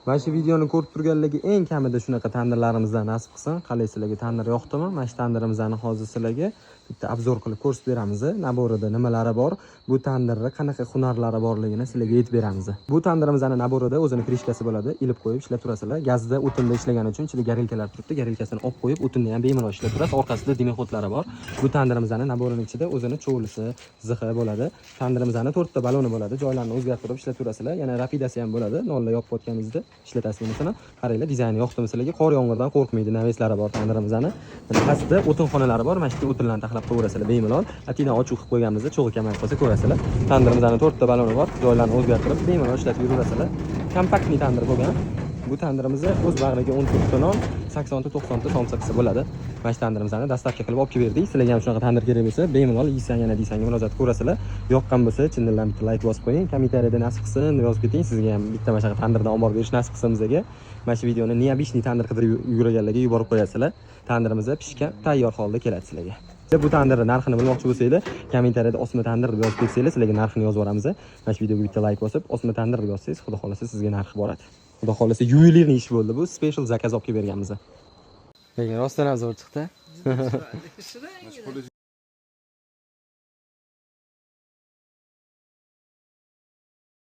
Mana shu videoni ko'rib turganlarga eng kamida shunaqa tandirlarimizdan nasib qilsin. Qalay sizlarga tandir yoqdimi? Mana shu tandirimizni hozir sizlarga bitta obzor qilib ko'rsatib beramiz. Naborida nimalari bor, bu tandirda qanaqa hunarlari borligini sizlarga aytib beramiz. Bu tandirimizni naborida o'zini krishkasi bo'ladi, ilib qo'yib ishlab turasizlar. Gazda, o'tinda ishlagani uchun ichida garilkalar turibdi. Garilkasini olib qo'yib, o'tinda ham bemalol ishlab turasiz. Orqasida dimoxodlari bor. Bu tandirimizni naborining ichida o'zini cho'lisi, zixi bo'ladi. Tandirimizni 4 ta baloni bo'ladi. Joylarni o'zgartirib ishlab turasizlar. Yana rapidasi ham bo'ladi. Nollar yoqib o'tganingizda ishlatasiz bunisini. Qaranglar, dizayni yoqdimi sizlarga? Qor yomg'irdan qo'rqmaydi, naveslari bor tandirimizni. Pastda o'tin xonalari bor. Mana shu o'tinlarni taxlab qo'yaverasizlar bemalol. Atidan ochiq qilib qo'yganimizda cho'g'i kamayib qolsa ko'rasizlar. Tandirimizni 4 ta baloni bor. Joylarni o'zgartirib bemalol ishlatib yuraverasizlar. Kompaktli tandir bo'lgan. Bu tandirimizni o'z bag'riga 14 ta non, 80 ta 90 ta somsaqisi bo'ladi. Mana shu tandirimizni dastavka qilib olib kelib berdik. Sizlarga ham shunaqa tandir kerak bo'lsa, bemalol yeysan yana deysanga murojaat ko'rasizlar. Yoqqan bo'lsa, chindan bitta like bosib qo'ying. Kommentariyada nasib qilsin deb yozib keting. Sizga ham bitta mana shunaqa tandirdan olib berish nasib qilsin bizga. Mana shu videoni neobishniy tandir qidirib yurganlarga yuborib qo'yasizlar. Tandirimiz pishgan, tayyor holda keladi sizlarga. Bu tandirning narxini bilmoqchi bo'lsanglar, kommentariyada osma tandir deb yozib ketsanglar, sizlarga narxini yozib yuboramiz. Mana shu videoga bitta like bosib, osma tandir deb yozsangiz, xudo xolasa sizga narxi boradi. Xudo xolasa yuvelirniy ish bo'ldi bu, special zakaz olib kelib berganmiz. Lekin rostdan zo'r chiqdi.